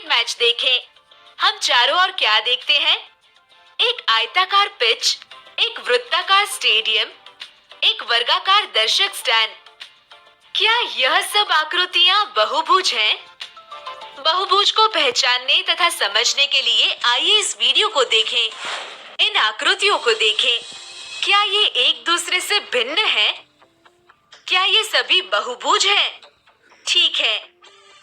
Cricket match देखें। हम चारों ओर क्या देखते हैं? एक आयताकार पिच, एक वृत्ताकार स्टेडियम, एक वर्गाकार दर्शक स्टैंड। क्या यह सब आकृतियां बहुभुज हैं? बहुभुज को पहचानने तथा समझने के लिए आइए इस वीडियो को देखें। इन आकृतियों को देखें। क्या ये एक दूसरे से भिन्न हैं? क्या ये सभी बहुभुज हैं? ठीक है,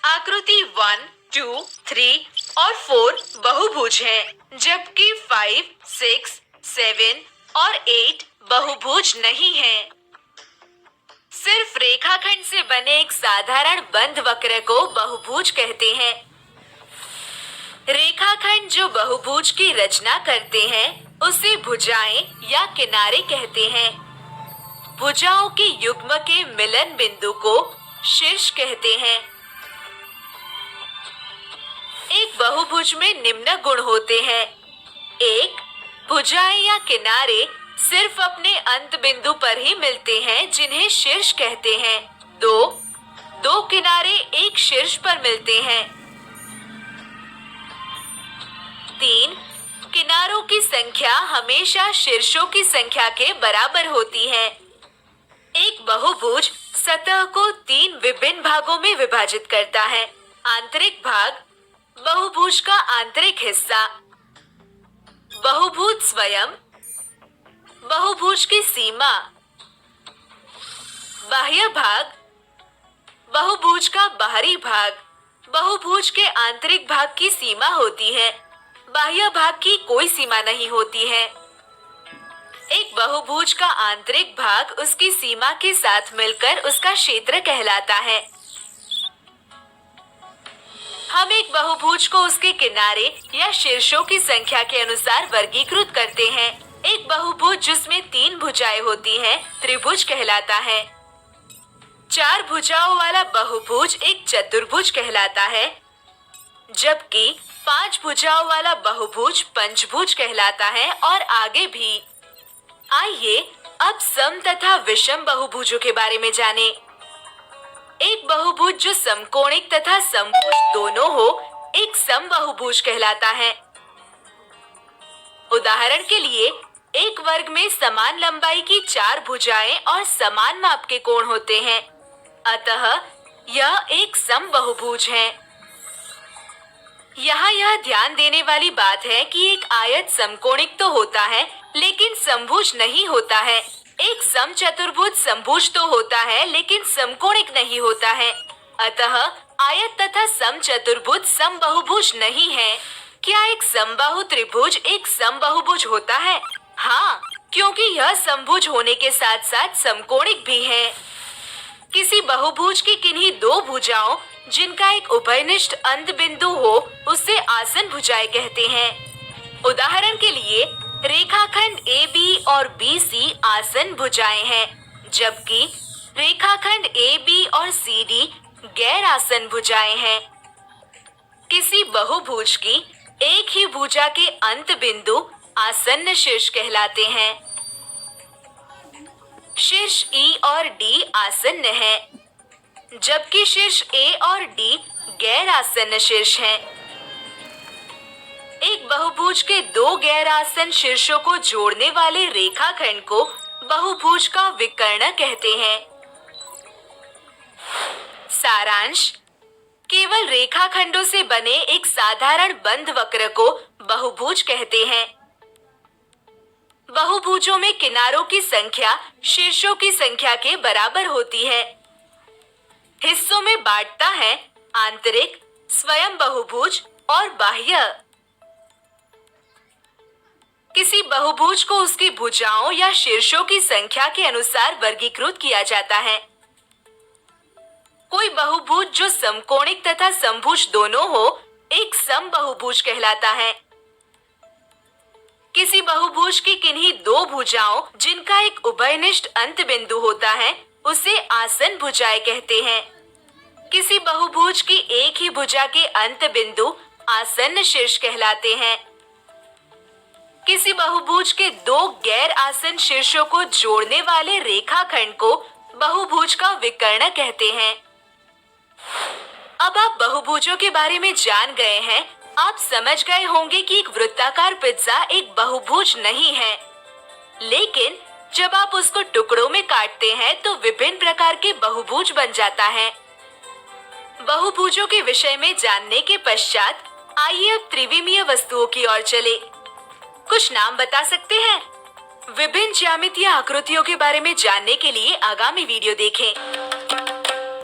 आकृति 1, 2, 3 और 4 बहुभुज हैं, जबकि 5, 6, 7 और 8 बहुभुज नहीं हैं। सिर्फ रेखाखंड से बने एक साधारण बंद वक्र को बहुभुज कहते हैं। रेखाखंड जो बहुभुज की रचना करते हैं, उसे भुजाएं या किनारे कहते हैं। भुजाओं के युग्म के मिलन बिंदु को शीर्ष कहते हैं। एक बहुभुज में निम्न गुण होते हैं। 1. भुजाएं या किनारे सिर्फ अपने अंत बिंदु पर ही मिलते हैं, जिन्हें शीर्ष कहते हैं। 2. दो किनारे एक शीर्ष पर मिलते हैं। 3. किनारों की संख्या हमेशा शीर्षों की संख्या के बराबर होती है। एक बहुभुज सतह को 3 विभिन्न भागों में विभाजित करता है। आंतरिक भाग, बहुभुज का आंतरिक हिस्सा, बहुभुज स्वयं, बहुभुज की सीमा, बाह्य भाग, बहुभुज का बाहरी भाग। बहुभुज के आंतरिक भाग की सीमा होती है, बाह्य भाग की कोई सीमा नहीं होती है। एक बहुभुज का आंतरिक भाग उसकी सीमा के साथ मिलकर उसका क्षेत्र कहलाता है। हम एक बहुभुज को उसके किनारे या शीर्षों की संख्या के अनुसार वर्गीकृत करते हैं। एक बहुभुज जिसमें 3 भुजाएं होती हैं, त्रिभुज कहलाता है। 4 भुजाओं वाला बहुभुज एक चतुर्भुज कहलाता है, जबकि 5 भुजाओं वाला बहुभुज पंचभुज कहलाता है, और आगे भी। आइए अब सम तथा विषम बहुभुजों के बारे में जानें। एक बहुभुज जो समकोणिक तथा समभुज दोनों हो, एक समबहुभुज कहलाता है। उदाहरण के लिए, एक वर्ग में समान लंबाई की 4 भुजाएं और समान माप के कोण होते हैं, अतः यह एक समबहुभुज है। यहाँ यह ध्यान देने वाली बात है कि एक आयत समकोणिक तो होता है, लेकिन समभुज नहीं होता है। एक समचतुर्भुज समभुज तो होता है, लेकिन समकोणिक नहीं होता है। अतः आयत तथा समचतुर्भुज समबहुभुज नहीं है। क्या एक समबाहु त्रिभुज एक समबहुभुज होता है? हाँ, क्योंकि यह समभुज होने के साथ साथ समकोणिक भी है। किसी बहुभुज की किन्हीं 2 भुजाओं जिनका एक उभयनिष्ठ अंत बिंदु हो, उसे आसन भुजाएं कहते हैं। उदाहरण के लिए, रेखाखंड AB और BC आसन भुजाएं हैं, जबकि रेखाखंड AB और CD गैर आसन भुजाएं हैं। किसी बहुभुज की एक ही भुजा के अंत बिंदु आसन्न शीर्ष कहलाते हैं। शीर्ष E और D आसन्न है, जबकि शीर्ष A और D गैर आसन्न शीर्ष हैं। एक बहुभुज के 2 गैर आसन्न शीर्षों को जोड़ने वाले रेखाखंड को बहुभुज का विकर्ण कहते हैं। सारांश: केवल रेखाखंडों से बने एक साधारण बंद वक्र को बहुभुज कहते हैं। बहुभुजों में किनारों की संख्या शीर्षों की संख्या के बराबर होती है। हिस्सों में बांटता है आंतरिक, स्वयं बहुभुज और बाह्य। किसी बहुभुज को उसकी भुजाओं या शीर्षों की संख्या के अनुसार वर्गीकृत किया जाता है। कोई बहुभुज जो समकोणिक तथा समभुज दोनों हो, एक समबहुभुज कहलाता है। किसी बहुभुज की किन्हीं 2 भुजाओं जिनका एक उभयनिष्ठ अंत बिंदु होता है, उसे आसन भुजाएं कहते हैं। किसी बहुभुज की एक ही भुजा के अंत बिंदु आसन्न शीर्ष कहलाते हैं। किसी बहुभुज के 2 गैर आसन शीर्षों को जोड़ने वाले रेखाखंड को बहुभुज का विकर्ण कहते हैं। अब आप बहुभुजों के बारे में जान गए हैं। आप समझ गए होंगे कि एक वृत्ताकार पिज्जा एक बहुभुज नहीं है, लेकिन जब आप उसको टुकड़ों में काटते हैं तो विभिन्न प्रकार के बहुभुज बन जाता है। बहुभुजों के विषय में जानने के पश्चात आइए अब त्रिविमीय वस्तुओं की ओर चले। कुछ नाम बता सकते हैं? विभिन्न ज्यामितीय आकृतियों के बारे में जानने के लिए आगामी वीडियो देखें।